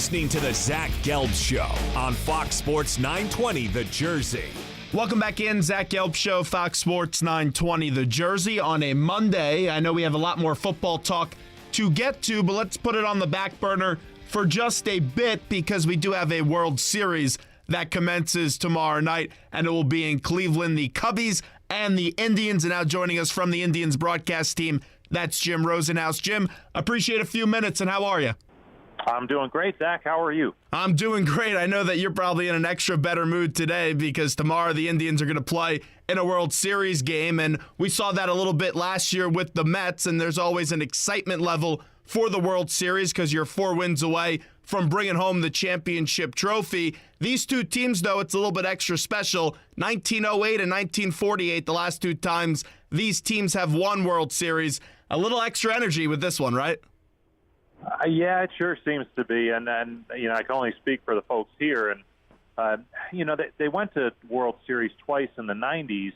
listening to the Zach Gelb Show on Fox Sports 920 The Jersey. Welcome back in, Zach Gelb Show, Fox Sports 920 The Jersey on a Monday. I know we have a lot more football talk to get to, but let's put it on the back burner for just a bit because we do have a World Series that commences tomorrow night, and it will be in Cleveland. The Cubbies and the Indians, and now joining us from the Indians broadcast team, that's Jim Rosenhaus. Jim, appreciate a few minutes, and how are you? I'm doing great, Zach. How are you? I'm doing great. I know that you're probably in an extra better mood today because tomorrow the Indians are going to play in a World Series game, and we saw that a little bit last year with the Mets, and there's always an excitement level for the World Series because you're 4 wins away from bringing home the championship trophy. These two teams, though, it's a little bit extra special. 1908 and 1948, the last two times these teams have won World Series. A little extra energy with this one, right? Yeah, it sure seems to be, and I can only speak for the folks here. And they went to World Series twice in the '90s,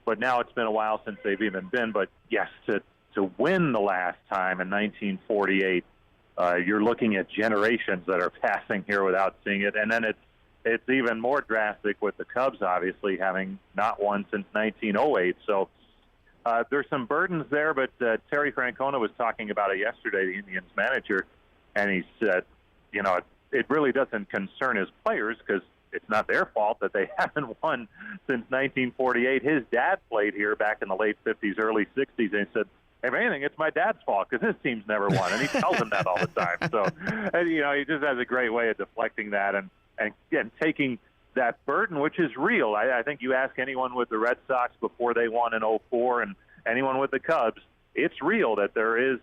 but now it's been a while since they've even been. But yes, to win the last time in 1948, you're looking at generations that are passing here without seeing it, and then it's even more drastic with the Cubs obviously having not won since 1908. So. There's some burdens there, but Terry Francona was talking about it yesterday, the Indians manager, and he said, it really doesn't concern his players because it's not their fault that they haven't won since 1948. His dad played here back in the late 50s, early 60s, and he said, if anything, it's my dad's fault because his team's never won, and he tells him that all the time. So, he just has a great way of deflecting that and taking that burden, which is real. I think you ask anyone with the Red Sox before they won in '04 and anyone with the Cubs, it's real that there is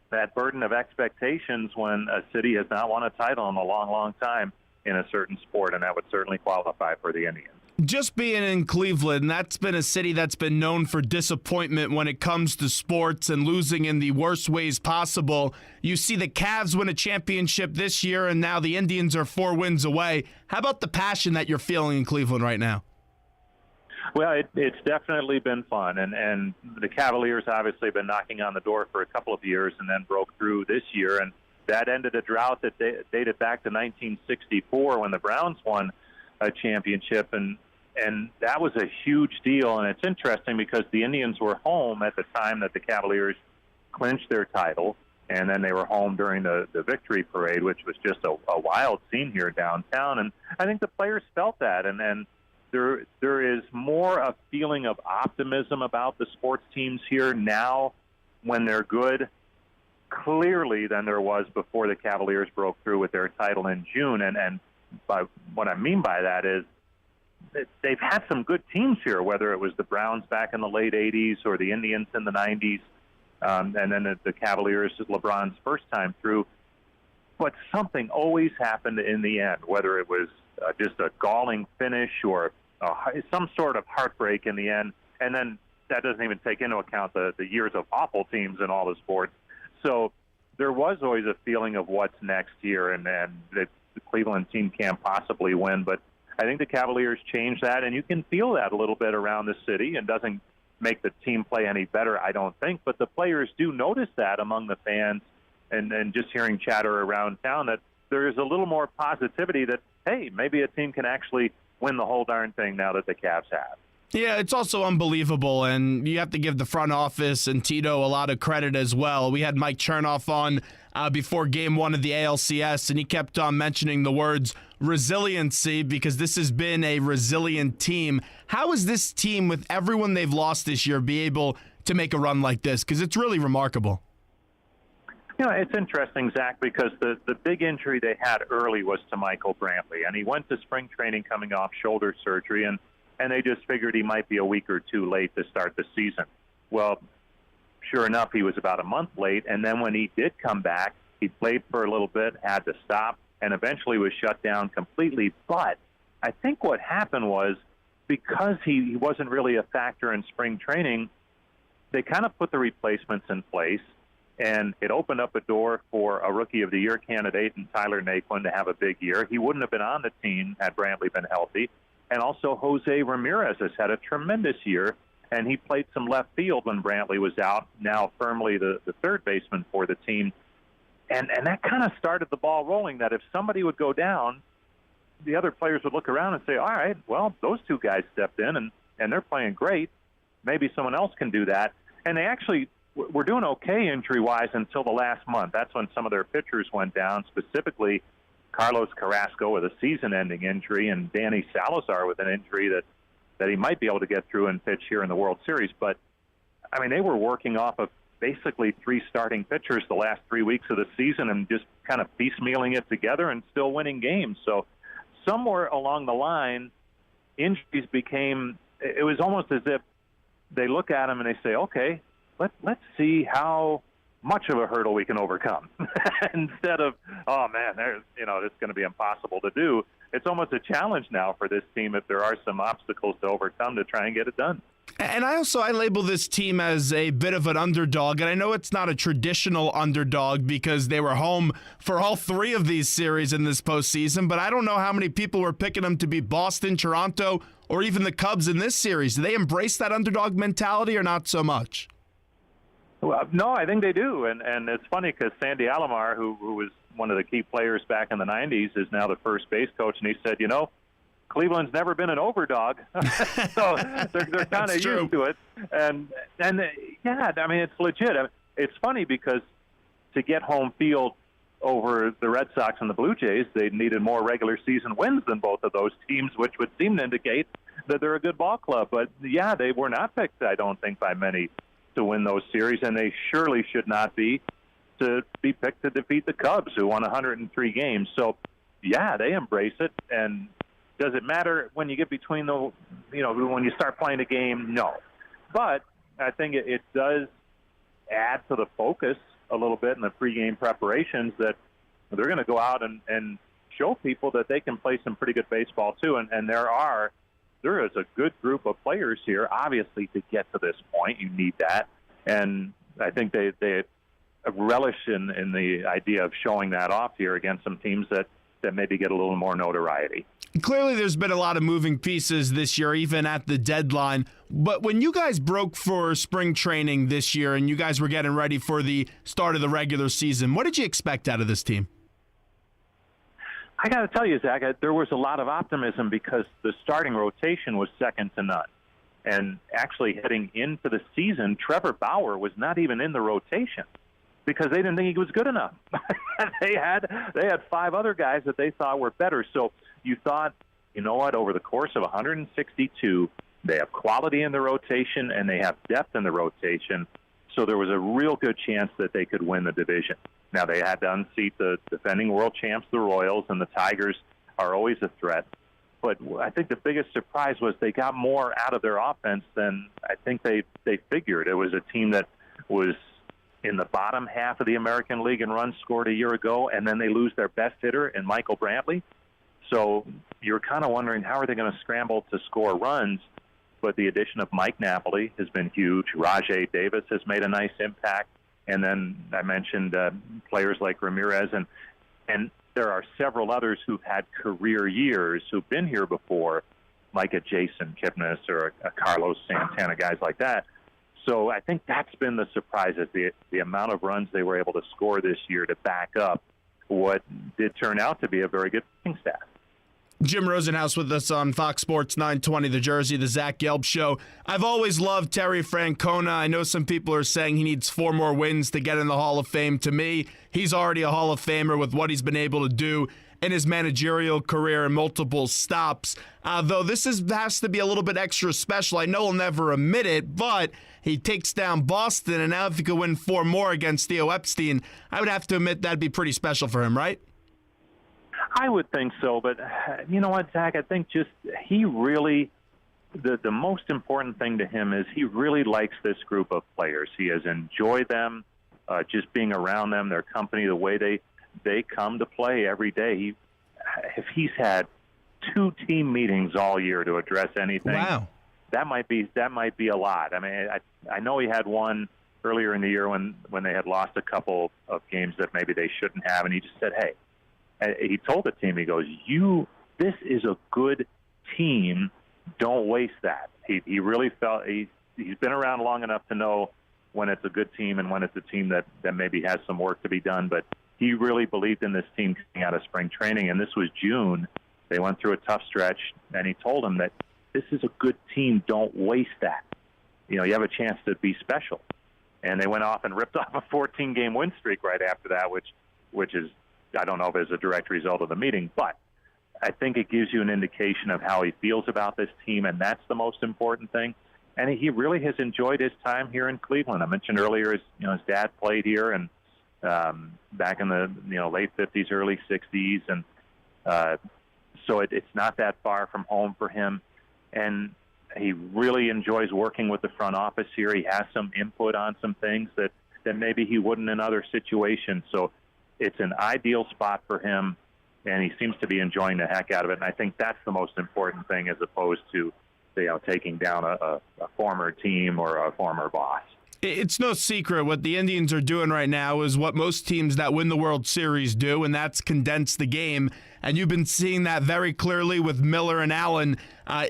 that burden of expectations when a city has not won a title in a long, long time in a certain sport, and that would certainly qualify for the Indians. Just being in Cleveland, that's been a city that's been known for disappointment when it comes to sports and losing in the worst ways possible. You see the Cavs win a championship this year, and now the Indians are 4 wins away. How about the passion that you're feeling in Cleveland right now? Well, it's definitely been fun, and the Cavaliers obviously have been knocking on the door for a couple of years and then broke through this year, and that ended a drought that dated back to 1964 when the Browns won a championship, and that was a huge deal. And it's interesting because the Indians were home at the time that the Cavaliers clinched their title, and then they were home during the victory parade, which was just a wild scene here downtown. And I think the players felt that, and there is more a feeling of optimism about the sports teams here now when they're good, clearly, than there was before the Cavaliers broke through with their title in June. And by what I mean by that is they've had some good teams here, whether it was the Browns back in the late 80s or the Indians in the 90s, and then the Cavaliers, LeBron's first time through. But something always happened in the end, whether it was just a galling finish or some sort of heartbreak in the end. And then that doesn't even take into account the years of awful teams in all the sports. So there was always a feeling of what's next here, and the Cleveland team can't possibly win. But I think the Cavaliers changed that, and you can feel that a little bit around the city, and doesn't make the team play any better, I don't think. But the players do notice that among the fans, and just hearing chatter around town that there is a little more positivity that, hey, maybe a team can actually win the whole darn thing now that the Cavs have. Yeah, it's also unbelievable, and you have to give the front office and Tito a lot of credit as well. We had Mike Chernoff on before Game 1 of the ALCS, and he kept on mentioning the words resiliency because this has been a resilient team. How is this team, with everyone they've lost this year, be able to make a run like this? Because it's really remarkable. It's interesting, Zach, because the big injury they had early was to Michael Brantley, and he went to spring training coming off shoulder surgery, and they just figured he might be a week or two late to start the season. Well, sure enough, he was about a month late, and then when he did come back, he played for a little bit, had to stop, and eventually was shut down completely. But I think what happened was, because he wasn't really a factor in spring training, they kind of put the replacements in place, and it opened up a door for a Rookie of the Year candidate in Tyler Naquin to have a big year. He wouldn't have been on the team had Brantley been healthy. And also Jose Ramirez has had a tremendous year, and he played some left field when Brantley was out, now firmly the third baseman for the team. And that kind of started the ball rolling, that if somebody would go down, the other players would look around and say, all right, well, those two guys stepped in, and they're playing great. Maybe someone else can do that. And they actually were doing okay injury-wise until the last month. That's when some of their pitchers went down, specifically Carlos Carrasco with a season-ending injury and Danny Salazar with an injury that he might be able to get through and pitch here in the World Series. But, I mean, they were working off of basically 3 starting pitchers the last 3 weeks of the season and just kind of piecemealing it together and still winning games. So somewhere along the line, injuries became – it was almost as if they look at them and they say, okay, let's see how much of a hurdle we can overcome. Instead of, oh, man, it's going to be impossible to do. It's almost a challenge now for this team if there are some obstacles to overcome to try and get it done. And I label this team as a bit of an underdog, and I know it's not a traditional underdog because they were home for all 3 of these series in this postseason, but I don't know how many people were picking them to beat Boston, Toronto, or even the Cubs in this series. Do they embrace that underdog mentality or not so much? Well, no, I think they do, and it's funny because Sandy Alomar, who was one of the key players back in the 90s, is now the first base coach, and he said, Cleveland's never been an overdog, so they're kind of used to it. And yeah, I mean, it's legit. I mean, it's funny because to get home field over the Red Sox and the Blue Jays, they needed more regular season wins than both of those teams, which would seem to indicate that they're a good ball club. But yeah, they were not picked, I don't think, by many to win those series, and they surely should not be to be picked to defeat the Cubs, who won 103 games. So yeah, they embrace it. And does it matter when you get between when you start playing a game? No. But I think it does add to the focus a little bit in the pregame preparations that they're going to go out and show people that they can play some pretty good baseball too. And there is a good group of players here. Obviously, to get to this point, you need that. And I think they relish in the idea of showing that off here against some teams that maybe get a little more notoriety. Clearly, there's been a lot of moving pieces this year, even at the deadline. But when you guys broke for spring training this year and you guys were getting ready for the start of the regular season, what did you expect out of this team? I got to tell you, Zach, there was a lot of optimism because the starting rotation was second to none. And actually heading into the season, Trevor Bauer was not even in the rotation because they didn't think he was good enough. They had 5 other guys that they thought were better. So you thought, you know what, over the course of 162, they have quality in the rotation and they have depth in the rotation. So there was a real good chance that they could win the division. Now, they had to unseat the defending world champs, the Royals, and the Tigers are always a threat. But I think the biggest surprise was they got more out of their offense than I think they figured. It was a team that was in the bottom half of the American League in runs scored a year ago, and then they lose their best hitter in Michael Brantley. So you're kind of wondering, how are they going to scramble to score runs? But the addition of Mike Napoli has been huge. Rajai Davis has made a nice impact. And then I mentioned players like Ramirez, and there are several others who've had career years who've been here before, like a Jason Kipnis or a Carlos Santana, guys like that. So I think that's been the surprise, is the amount of runs they were able to score this year to back up what did turn out to be a very good pitching staff. Jim Rosenhaus with us on Fox Sports 920, The Jersey, the Zach Gelb Show. I've always loved Terry Francona. I know some people are saying he needs 4 more wins to get in the Hall of Fame. To me, he's already a Hall of Famer with what he's been able to do in his managerial career and multiple stops. Though this has to be a little bit extra special. I know he'll never admit it, but he takes down Boston, and now if he could win 4 more against Theo Epstein, I would have to admit that'd be pretty special for him, right? I would think so, but you know what, Zach? I think just he really, the most important thing to him is he really likes this group of players. He has enjoyed them, just being around them, their company, the way they come to play every day. If he's had 2 team meetings all year to address anything, wow, that might be a lot. I mean, I know he had one earlier in the year when they had lost a couple of games that maybe they shouldn't have, and he just said, hey. He told the team, he goes, this is a good team. Don't waste that. He really felt he's been around long enough to know when it's a good team and when it's a team that maybe has some work to be done. But he really believed in this team coming out of spring training, and this was June. They went through a tough stretch, and he told them that this is a good team. Don't waste that. You have a chance to be special. And they went off and ripped off a 14-game win streak right after that, which is, I don't know if it's a direct result of the meeting, but I think it gives you an indication of how he feels about this team, and that's the most important thing. And he really has enjoyed his time here in Cleveland. I mentioned earlier his dad played here and back in the late 50s, early 60s, and so it's not that far from home for him. And he really enjoys working with the front office here. He has some input on some things that maybe he wouldn't in other situations. So it's an ideal spot for him, and he seems to be enjoying the heck out of it. And I think that's the most important thing, as opposed to taking down a former team or a former boss. It's no secret what the Indians are doing right now is what most teams that win the World Series do, and that's condense the game. And you've been seeing that very clearly with Miller and Allen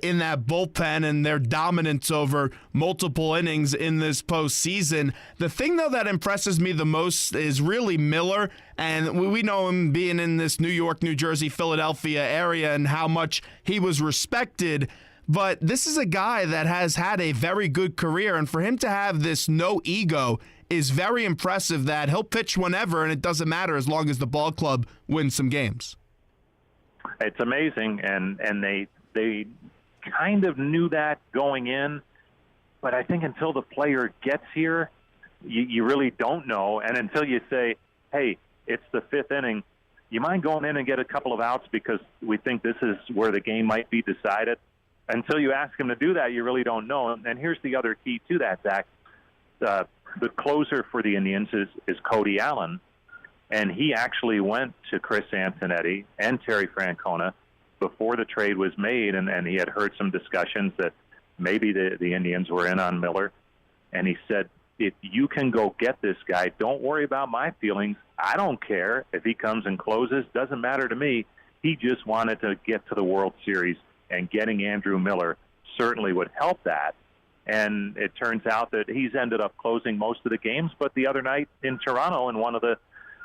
in that bullpen and their dominance over multiple innings in this postseason. The thing, though, that impresses me the most is really Miller. And we know him being in this New York, New Jersey, Philadelphia area and how much he was respected. But this is a guy that has had a very good career, and for him to have this no ego is very impressive, that he'll pitch whenever, and it doesn't matter as long as the ball club wins some games. It's amazing, and they kind of knew that going in, but I think until the player gets here, you really don't know, and until you say, hey, it's the fifth inning, you mind going in and get a couple of outs because we think this is where the game might be decided? Until you ask him to do that, you really don't know. And here's the other key to that, Zach. The closer for the Indians is Cody Allen, and he actually went to Chris Antonetti and Terry Francona before the trade was made, and he had heard some discussions that maybe the Indians were in on Miller. And he said, if you can go get this guy, don't worry about my feelings. I don't care if he comes and closes. Doesn't matter to me. He just wanted to get to the World Series, and getting Andrew Miller certainly would help that. And it turns out that he's ended up closing most of the games, but the other night in Toronto in one of the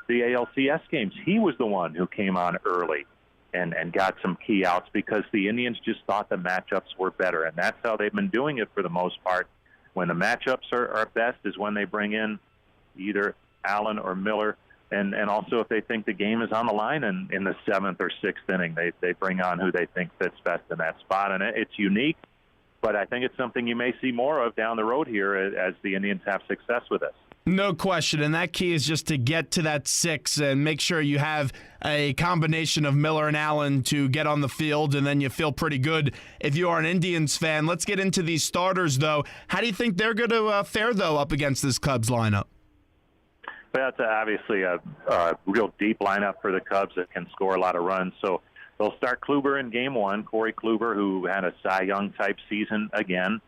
ALCS games, he was the one who came on early and got some key outs because the Indians just thought the matchups were better. And that's how they've been doing it for the most part. When the matchups are best is when they bring in either Allen or Miller. And also if they think the game is on the line in the seventh or sixth inning, they bring on who they think fits best in that spot. And it's unique, but I think it's something you may see more of down the road here as the Indians have success with this. No question, and that key is just to get to that six and make sure you have a combination of Miller and Allen to get on the field, and then you feel pretty good if you are an Indians fan. Let's get into these starters, though. How do you think they're going to fare, though, up against this Cubs lineup? That's obviously a real deep lineup for the Cubs that can score a lot of runs. So they'll start Kluber in game one, Corey Kluber, who had a Cy Young-type season again.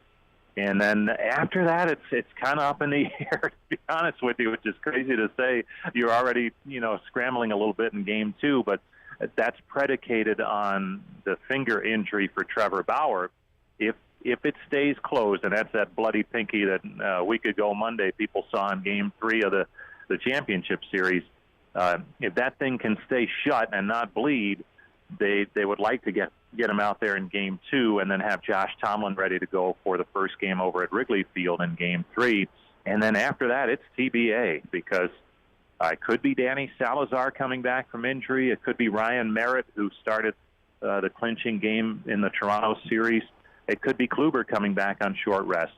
And then after that, it's kind of up in the air, to be honest with you, which is crazy to say. You're already, scrambling a little bit in game two, but that's predicated on the finger injury for Trevor Bauer. If it stays closed, and that's that bloody pinky that a week ago Monday people saw in game three of the championship series, if that thing can stay shut and not bleed, they would like to get him out there in game two and then have Josh Tomlin ready to go for the first game over at Wrigley Field in game three. And then after that, it's TBA, because it could be Danny Salazar coming back from injury. It could be Ryan Merritt, who started the clinching game in the Toronto series. It could be Kluber coming back on short rest.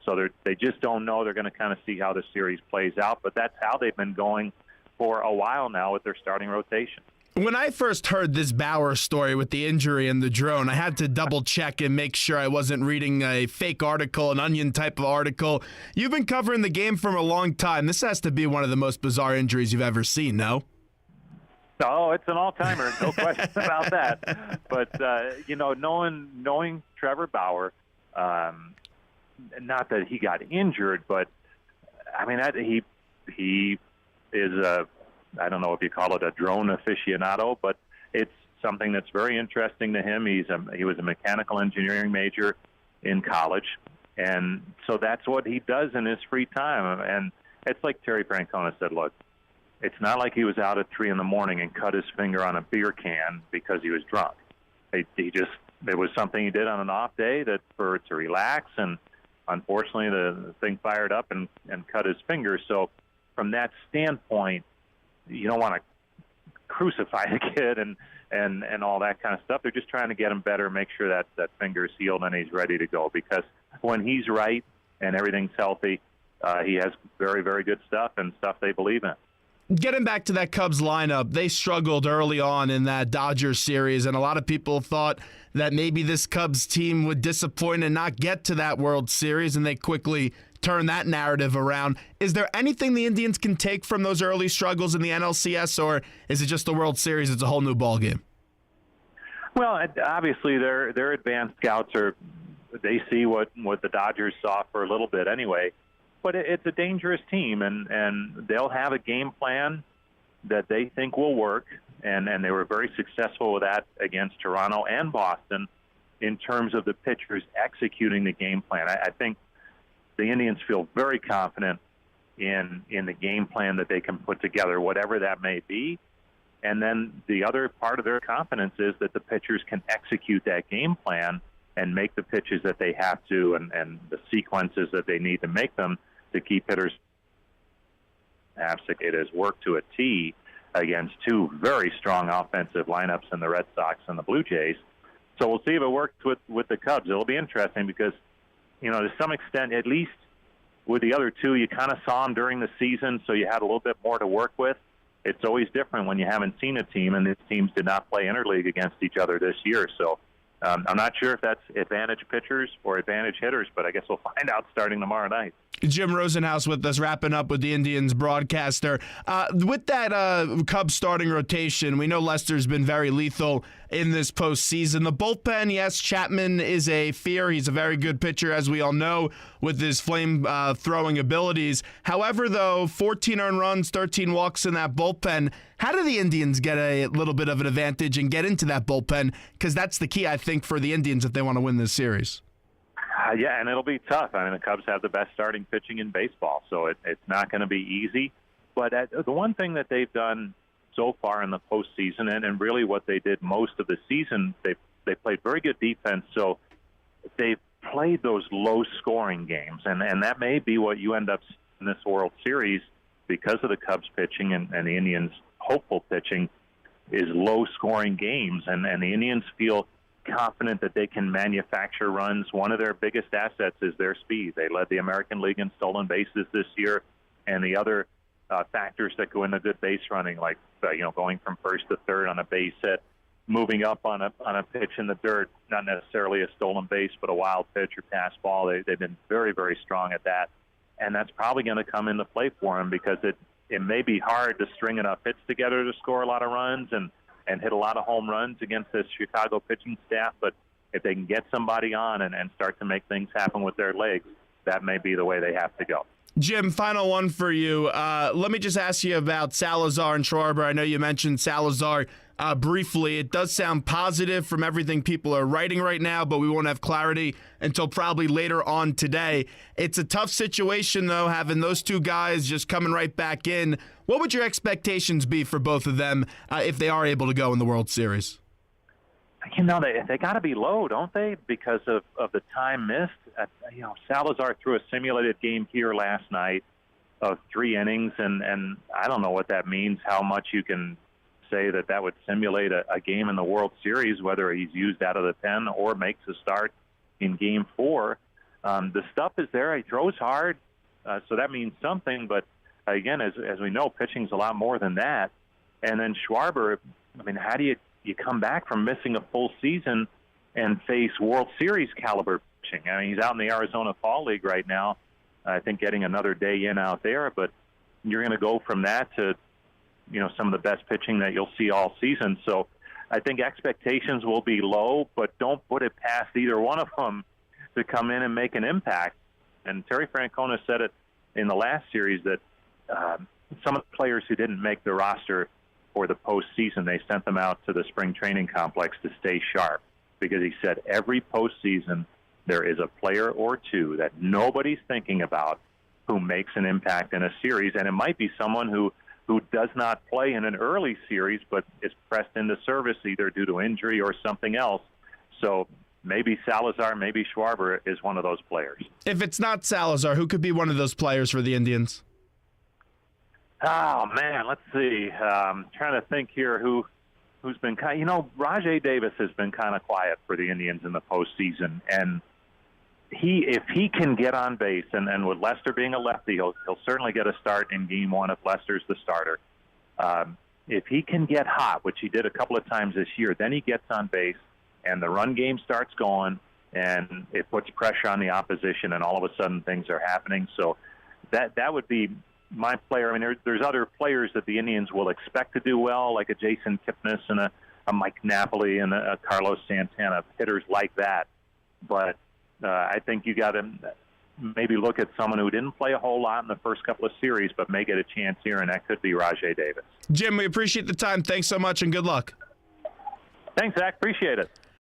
So they just don't know. They're going to kind of see how the series plays out. But that's how they've been going for a while now with their starting rotation. When I first heard this Bauer story with the injury and the drone, I had to double check and make sure I wasn't reading a fake article, an Onion type of article. You've been covering the game for a long time. This has to be one of the most bizarre injuries you've ever seen, no? Oh, it's an all-timer, no question about that. But, knowing Trevor Bauer, not that he got injured, but, I mean, he is a, I don't know if you call it a drone aficionado, but it's something that's very interesting to him. He was a mechanical engineering major in college, and so that's what he does in his free time. And it's like Terry Francona said, look, it's not like he was out at 3 a.m. and cut his finger on a beer can because he was drunk. It was something he did on an off day to relax, and unfortunately the thing fired up and cut his finger. So from that standpoint, you don't want to crucify the kid and all that kind of stuff. They're just trying to get him better, make sure that finger is healed and he's ready to go, because when he's right and everything's healthy, he has very, very good stuff and stuff they believe in. Getting back to that Cubs lineup, they struggled early on in that Dodgers series, and a lot of people thought that maybe this Cubs team would disappoint and not get to that World Series, and they quickly turned that narrative around. Is there anything the Indians can take from those early struggles in the NLCS, or is it just the World Series? It's a whole new ballgame. Well, obviously their advanced scouts they see what the Dodgers saw for a little bit anyway. But it's a dangerous team, and they'll have a game plan that they think will work, and they were very successful with that against Toronto and Boston in terms of the pitchers executing the game plan. I think the Indians feel very confident in the game plan that they can put together, whatever that may be. And then the other part of their confidence is that the pitchers can execute that game plan and make the pitches that they have to and the sequences that they need to make them to keep hitters. It has worked to a T against two very strong offensive lineups in the Red Sox and the Blue Jays. So we'll see if it works with the Cubs. It'll be interesting because, to some extent, at least with the other two, you kind of saw them during the season, so you had a little bit more to work with. It's always different when you haven't seen a team, and these teams did not play interleague against each other this year. So I'm not sure if that's advantage pitchers or advantage hitters, but I guess we'll find out starting tomorrow night. Jim Rosenhaus with us, wrapping up with the Indians broadcaster. With that Cubs starting rotation, we know Lester's been very lethal in this postseason. The bullpen, yes, Chapman is a fear. He's a very good pitcher, as we all know, with his flame-throwing abilities. However, though, 14 earned runs, 13 walks in that bullpen. How do the Indians get a little bit of an advantage and get into that bullpen? Because that's the key, I think, for the Indians if they want to win this series. Yeah, and it'll be tough. I mean, the Cubs have the best starting pitching in baseball, so it's not going to be easy. But the one thing that they've done so far in the postseason, and really what they did most of the season, they played very good defense. So they've played those low-scoring games, and that may be what you end up in this World Series because of the Cubs pitching and the Indians' hopeful pitching is low-scoring games, and the Indians feel confident that they can manufacture runs. One of their biggest assets is their speed. They led the American League in stolen bases this year, and the other factors that go into good base running, like going from first to third on a base hit, moving up on a pitch in the dirt, not necessarily a stolen base, but a wild pitch or pass ball. They've been very, very strong at that, and that's probably going to come into play for them because it may be hard to string enough hits together to score a lot of runs and hit a lot of home runs against this Chicago pitching staff. But if they can get somebody on and start to make things happen with their legs, that may be the way they have to go. Jim, final one for you. Let me just ask you about Salazar and Schwarber. I know you mentioned Salazar briefly. It does sound positive from everything people are writing right now, but we won't have clarity until probably later on today. It's a tough situation, though, having those two guys just coming right back in. What would your expectations be for both of them if they are able to go in the World Series? They got to be low, don't they? Because of the time missed. Salazar threw a simulated game here last night of 3 innings, and I don't know what that means, how much you can say that would simulate a game in the World Series, whether he's used out of the pen or makes a start in Game 4. The stuff is there. He throws hard, so that means something. But, again, as we know, pitching's a lot more than that. And then Schwarber, how do you come back from missing a full season and face World Series caliber pitching? He's out in the Arizona Fall League right now, I think getting another day in out there. But you're going to go from that to some of the best pitching that you'll see all season. So I think expectations will be low, but don't put it past either one of them to come in and make an impact. And Terry Francona said it in the last series that some of the players who didn't make the roster for the postseason, they sent them out to the spring training complex to stay sharp, because he said every postseason there is a player or two that nobody's thinking about who makes an impact in a series, and it might be someone who who does not play in an early series but is pressed into service either due to injury or something else. So maybe Salazar, maybe Schwarber is one of those players. If it's not Salazar, who could be one of those players for the Indians? Oh, man, let's see. Trying to think here who's been kind of, Rajai Davis has been kind of quiet for the Indians in the postseason. And if he can get on base, and with Lester being a lefty, he'll certainly get a start in game one if Lester's the starter. If he can get hot, which he did a couple of times this year, then he gets on base, and the run game starts going, and it puts pressure on the opposition, and all of a sudden things are happening. So that would be my player. I mean, there's other players that the Indians will expect to do well, like a Jason Kipnis and a Mike Napoli and a Carlos Santana, hitters like that. But I think you got to maybe look at someone who didn't play a whole lot in the first couple of series but may get a chance here, and that could be Rajai Davis. Jim, we appreciate the time. Thanks so much, and good luck. Thanks, Zach. Appreciate it.